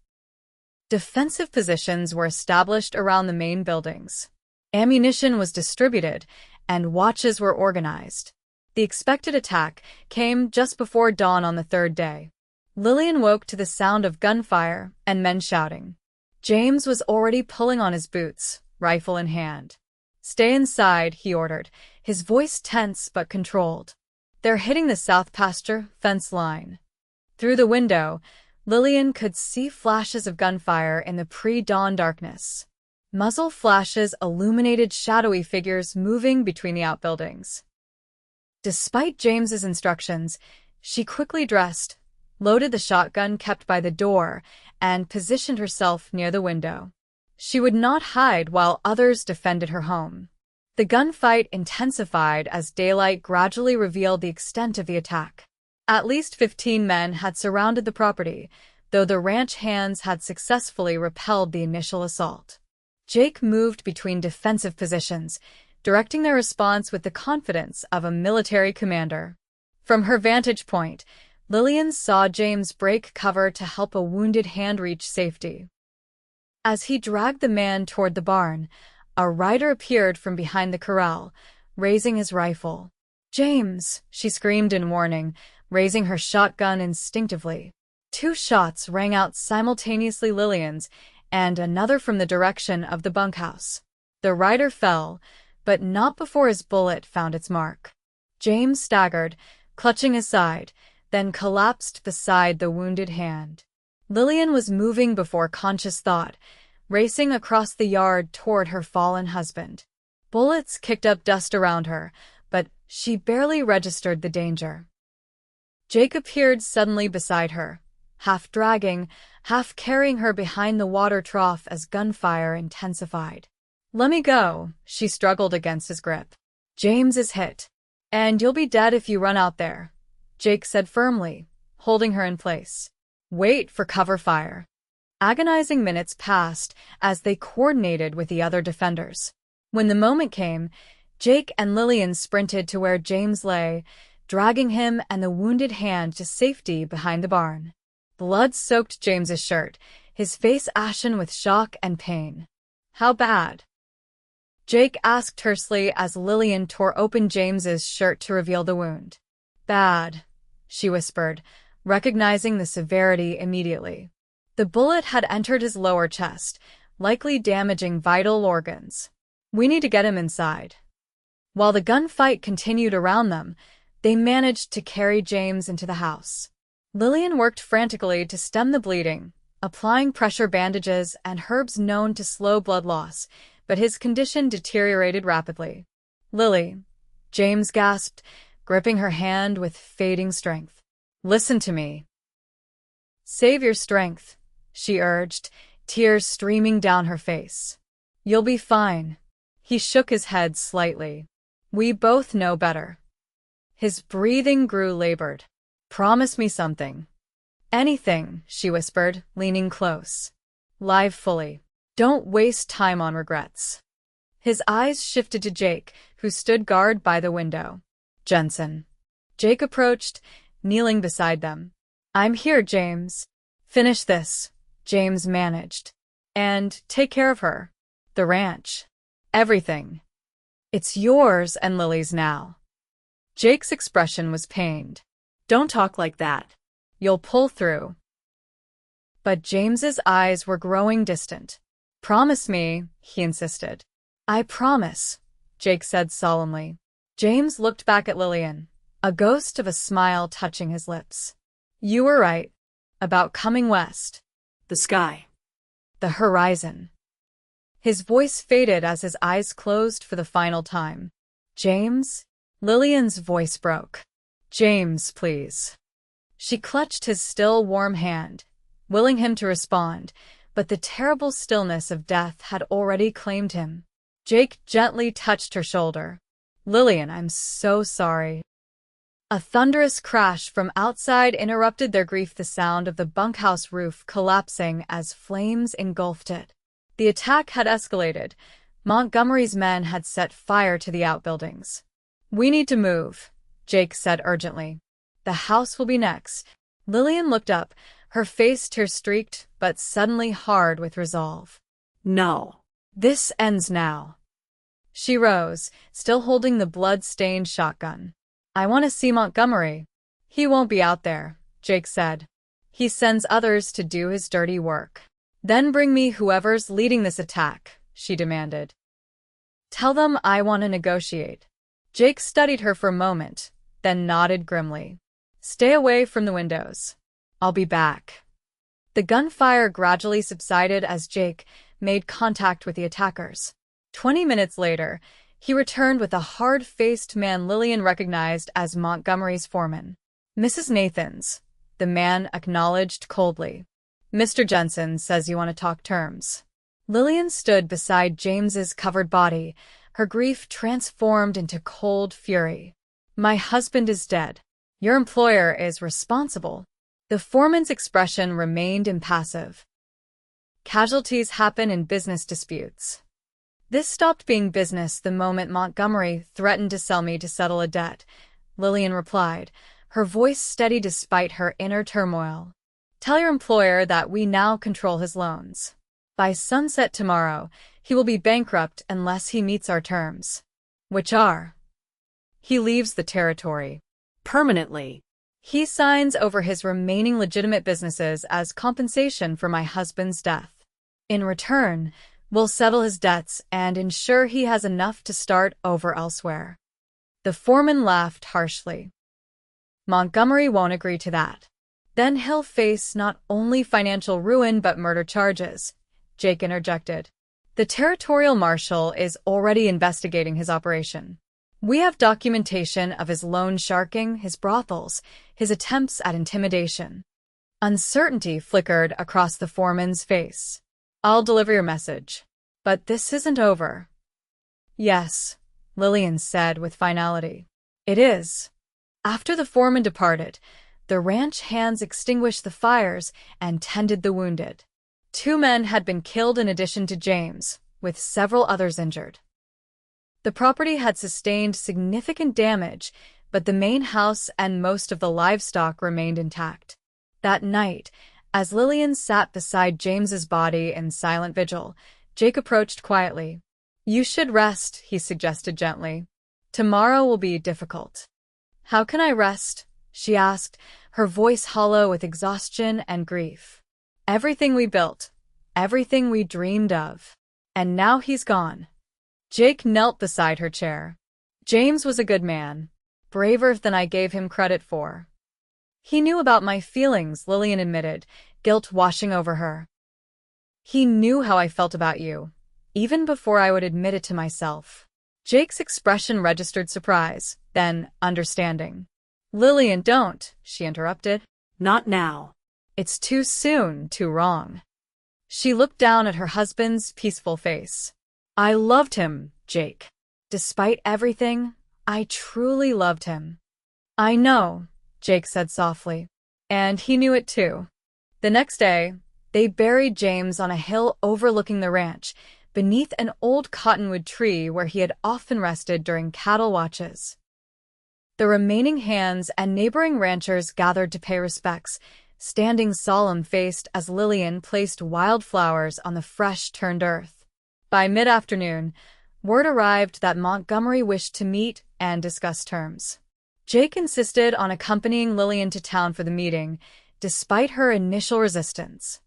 Defensive positions were established around the main buildings. Ammunition was distributed, and watches were organized. The expected attack came just before dawn on the 3rd day. Lillian woke to the sound of gunfire and men shouting. James was already pulling on his boots, rifle in hand. "Stay inside," he ordered, his voice tense but controlled. "They're hitting the south pasture fence line." Through the window, Lillian could see flashes of gunfire in the pre-dawn darkness. Muzzle flashes illuminated shadowy figures moving between the outbuildings. Despite James's instructions, she quickly dressed, loaded the shotgun kept by the door, and positioned herself near the window. She would not hide while others defended her home. The gunfight intensified as daylight gradually revealed the extent of the attack. At least 15 men had surrounded the property, though the ranch hands had successfully repelled the initial assault. Jake moved between defensive positions, directing their response with the confidence of a military commander. From her vantage point, Lillian saw James break cover to help a wounded hand reach safety. As he dragged the man toward the barn, a rider appeared from behind the corral, raising his rifle. "James!" she screamed in warning, raising her shotgun instinctively. 2 shots rang out simultaneously, Lillian's, and another from the direction of the bunkhouse. The rider fell, but not before his bullet found its mark. James staggered, clutching his side, then collapsed beside the wounded hand. Lillian was moving before conscious thought, racing across the yard toward her fallen husband. Bullets kicked up dust around her, but she barely registered the danger. Jake appeared suddenly beside her, half dragging, half carrying her behind the water trough as gunfire intensified. "Let me go," she struggled against his grip. "James is hit. And you'll be dead if you run out there," Jake said firmly, holding her in place. "Wait for cover fire." Agonizing minutes passed as they coordinated with the other defenders. When the moment came, Jake and Lillian sprinted to where James lay, dragging him and the wounded hand to safety behind the barn. Blood soaked James's shirt, his face ashen with shock and pain. "How bad?" Jake asked tersely as Lillian tore open James's shirt to reveal the wound. "Bad," she whispered, recognizing the severity immediately. The bullet had entered his lower chest, likely damaging vital organs. "We need to get him inside." While the gunfight continued around them, they managed to carry James into the house. Lillian worked frantically to stem the bleeding, applying pressure bandages and herbs known to slow blood loss, but his condition deteriorated rapidly. "Lily," James gasped, gripping her hand with fading strength. "Listen to me." "Save your strength," she urged, tears streaming down her face. "You'll be fine." He shook his head slightly. "We both know better." His breathing grew labored. "Promise me something." "Anything," she whispered, leaning close. "Live fully. Don't waste time on regrets." His eyes shifted to Jake, who stood guard by the window. "Jensen." Jake approached, kneeling beside them. "I'm here, James." "Finish this," James managed. "And take care of her. The ranch. Everything. It's yours and Lily's now." Jake's expression was pained. "Don't talk like that. You'll pull through." But James's eyes were growing distant. "Promise me," he insisted. "I promise," Jake said solemnly. James looked back at Lillian, a ghost of a smile touching his lips. "You were right. About coming west. The sky." The horizon. His voice faded as his eyes closed for the final time. James? Lillian's voice broke. James, please. She clutched his still, warm hand, willing him to respond, but the terrible stillness of death had already claimed him. Jake gently touched her shoulder. Lillian, I'm so sorry. A thunderous crash from outside interrupted their grief, the sound of the bunkhouse roof collapsing as flames engulfed it. The attack had escalated. Montgomery's men had set fire to the outbuildings. We need to move, Jake said urgently. The house will be next. Lillian looked up, her face tear-streaked, but suddenly hard with resolve. No. This ends now. She rose, still holding the blood-stained shotgun. I want to see Montgomery. He won't be out there, Jake said. He sends others to do his dirty work. Then bring me whoever's leading this attack, she demanded. Tell them I want to negotiate. Jake studied her for a moment, then nodded grimly. Stay away from the windows. I'll be back. The gunfire gradually subsided as Jake made contact with the attackers. 20 minutes later, he returned with a hard-faced man Lillian recognized as Montgomery's foreman. Mrs. Nathans, the man acknowledged coldly. Mr. Jensen says you want to talk terms. Lillian stood beside James's covered body, her grief transformed into cold fury. My husband is dead. Your employer is responsible. The foreman's expression remained impassive. Casualties happen in business disputes. This stopped being business the moment Montgomery threatened to sell me to settle a debt, Lillian replied, her voice steady despite her inner turmoil. Tell your employer that we now control his loans. By sunset tomorrow, he will be bankrupt unless he meets our terms. Which are? He leaves the territory. Permanently. He signs over his remaining legitimate businesses as compensation for my husband's death. In return, we'll settle his debts and ensure he has enough to start over elsewhere. The foreman laughed harshly. Montgomery won't agree to that. Then he'll face not only financial ruin but murder charges, Jake interjected. The territorial marshal is already investigating his operation. We have documentation of his loan sharking, his brothels, his attempts at intimidation. Uncertainty flickered across the foreman's face. I'll deliver your message. But this isn't over. Yes, Lillian said with finality. It is. After the foreman departed, the ranch hands extinguished the fires and tended the wounded. 2 men had been killed in addition to James, with several others injured. The property had sustained significant damage, but the main house and most of the livestock remained intact. That night, as Lillian sat beside James's body in silent vigil, Jake approached quietly. You should rest, he suggested gently. Tomorrow will be difficult. How can I rest? She asked, her voice hollow with exhaustion and grief. Everything we built, everything we dreamed of. And now he's gone. Jake knelt beside her chair. James was a good man, braver than I gave him credit for. He knew about my feelings, Lillian admitted, guilt washing over her. He knew how I felt about you, even before I would admit it to myself. Jake's expression registered surprise, then understanding. Lillian, don't, she interrupted. Not now. It's too soon, too wrong. She looked down at her husband's peaceful face. I loved him, Jake. Despite everything, I truly loved him. I know, Jake said softly. And he knew it too. The next day, they buried James on a hill overlooking the ranch, beneath an old cottonwood tree where he had often rested during cattle watches. The remaining hands and neighboring ranchers gathered to pay respects, standing solemn-faced as Lillian placed wildflowers on the fresh-turned earth. By mid-afternoon, word arrived that Montgomery wished to meet and discuss terms. Jake insisted on accompanying Lillian to town for the meeting, despite her initial resistance.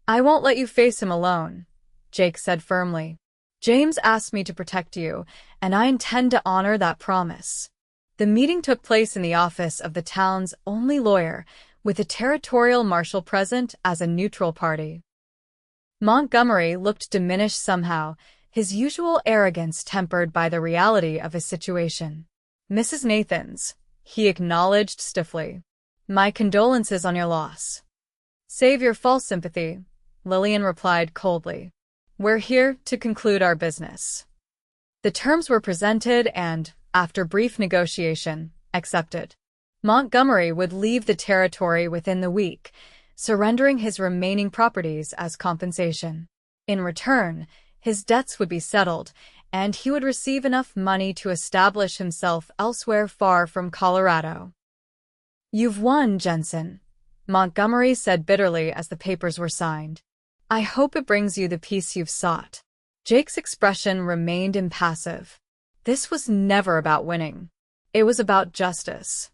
I won't let you face him alone, Jake said firmly. James asked me to protect you, and I intend to honor that promise. The meeting took place in the office of the town's only lawyer, with the territorial marshal present as a neutral party. Montgomery looked diminished somehow, his usual arrogance tempered by the reality of his situation. "Mrs. Nathans," he acknowledged stiffly. "My condolences on your loss." "Save your false sympathy," Lillian replied coldly. "We're here to conclude our business." The terms were presented and, after brief negotiation, accepted. Montgomery would leave the territory within the week, surrendering his remaining properties as compensation. In return, his debts would be settled, and he would receive enough money to establish himself elsewhere far from Colorado. "You've won, Jensen," Montgomery said bitterly as the papers were signed. "I hope it brings you the peace you've sought." Jake's expression remained impassive. This was never about winning. It was about justice.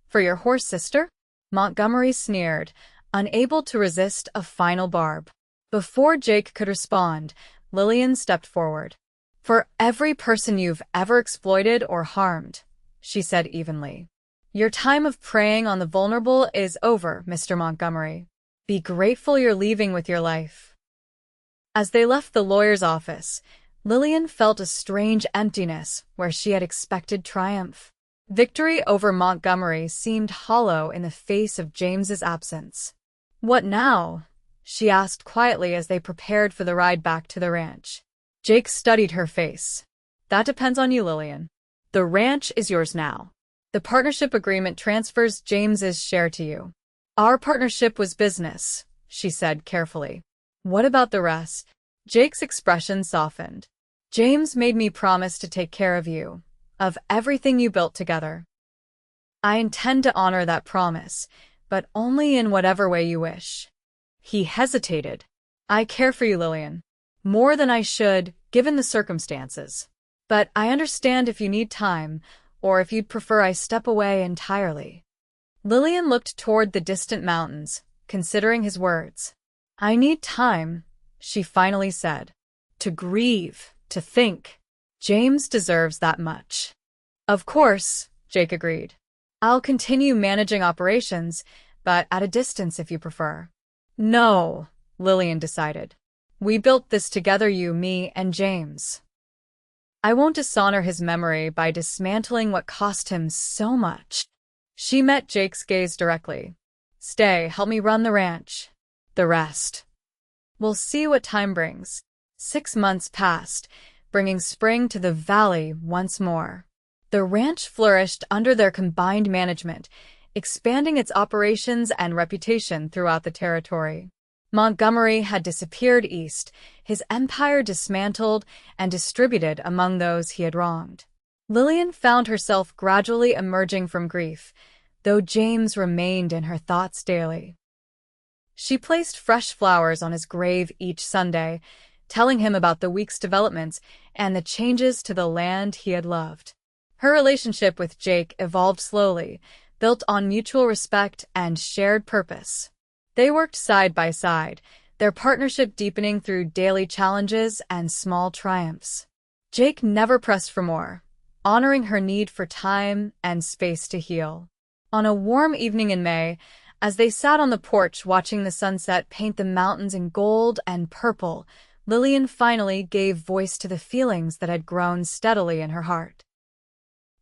"For your horse sister?" Montgomery sneered, unable to resist a final barb. Before Jake could respond, Lillian stepped forward. "For every person you've ever exploited or harmed," she said evenly. "Your time of preying on the vulnerable is over, Mr. Montgomery. Be grateful you're leaving with your life." As they left the lawyer's office, Lillian felt a strange emptiness where she had expected triumph. Victory over Montgomery seemed hollow in the face of James's absence. "What now?" she asked quietly as they prepared for the ride back to the ranch. Jake studied her face. "That depends on you, Lillian. The ranch is yours now. The partnership agreement transfers James's share to you." "Our partnership was business," she said carefully. "What about the rest?" Jake's expression softened. "James made me promise to take care of you, of everything you built together. I intend to honor that promise, but only in whatever way you wish." He hesitated. "I care for you, Lillian. More than I should, given the circumstances. But I understand if you need time, or if you'd prefer I step away entirely." Lillian looked toward the distant mountains, considering his words. "I need time," she finally said. "To grieve, to think. James deserves that much." "Of course," Jake agreed. "I'll continue managing operations, but at a distance if you prefer." "No," Lillian decided. "We built this together, you, me, and James. I won't dishonor his memory by dismantling what cost him so much." She met Jake's gaze directly. "Stay, help me run the ranch. The rest. We'll see what time brings." 6 months passed, bringing spring to the valley once more. The ranch flourished under their combined management, expanding its operations and reputation throughout the territory. Montgomery had disappeared east, his empire dismantled and distributed among those he had wronged. Lillian found herself gradually emerging from grief, though James remained in her thoughts daily. She placed fresh flowers on his grave each Sunday, telling him about the week's developments and the changes to the land he had loved. Her relationship with Jake evolved slowly, built on mutual respect and shared purpose. They worked side by side, their partnership deepening through daily challenges and small triumphs. Jake never pressed for more, honoring her need for time and space to heal. On a warm evening in May, as they sat on the porch watching the sunset paint the mountains in gold and purple, Lillian finally gave voice to the feelings that had grown steadily in her heart.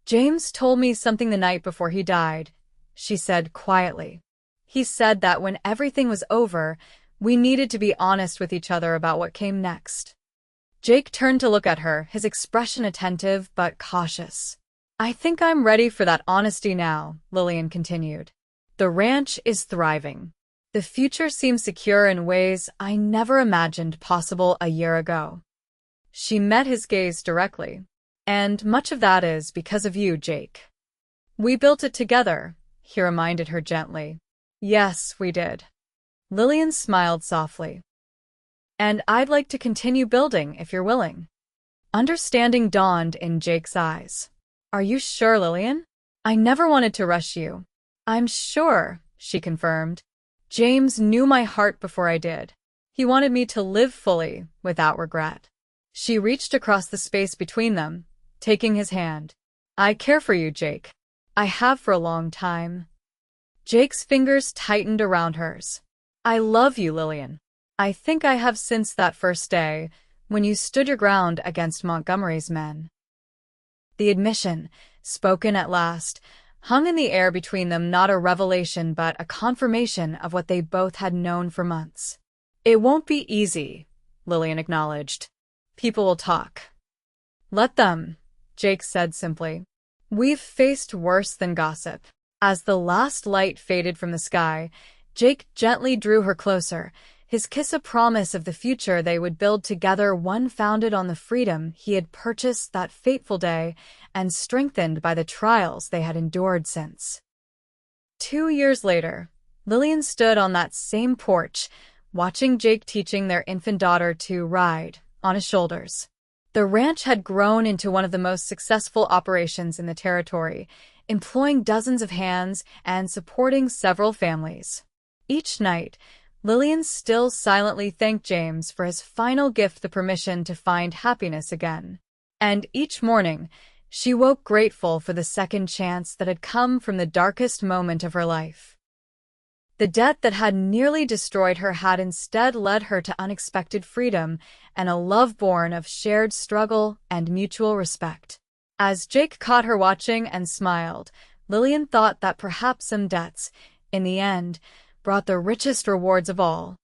"James told me something the night before he died," she said quietly. "He said that when everything was over, we needed to be honest with each other about what came next." Jake turned to look at her, his expression attentive but cautious. "I think I'm ready for that honesty now," Lillian continued. "The ranch is thriving. The future seems secure in ways I never imagined possible a year ago." She met his gaze directly. "And much of that is because of you, Jake." "We built it together," he reminded her gently. "Yes, we did." Lillian smiled softly. "And I'd like to continue building if you're willing." Understanding dawned in Jake's eyes. "Are you sure, Lillian? I never wanted to rush you." "I'm sure," she confirmed. "James knew my heart before I did. He wanted me to live fully, without regret." She reached across the space between them, taking his hand. "I care for you, Jake. I have for a long time." Jake's fingers tightened around hers. "I love you, Lillian. I think I have since that first day, when you stood your ground against Montgomery's men. The admission, spoken at last, hung in the air between them, not a revelation but a confirmation of what they both had known for months. It won't be easy, Lillian acknowledged. People will talk. Let them, Jake said simply. We've faced worse than gossip. As the last light faded from the sky, Jake gently drew her closer, his kiss a promise of the future they would build together, one founded on the freedom he had purchased that fateful day and strengthened by the trials they had endured since. 2 years later, Lillian stood on that same porch, watching Jake teaching their infant daughter to ride on his shoulders. The ranch had grown into one of the most successful operations in the territory, employing dozens of hands and supporting several families. Each night, Lillian still silently thanked James for his final gift, the permission to find happiness again. And each morning, she woke grateful for the second chance that had come from the darkest moment of her life. The debt that had nearly destroyed her had instead led her to unexpected freedom and a love born of shared struggle and mutual respect. As Jake caught her watching and smiled, Lillian thought that perhaps some debts, in the end, brought the richest rewards of all.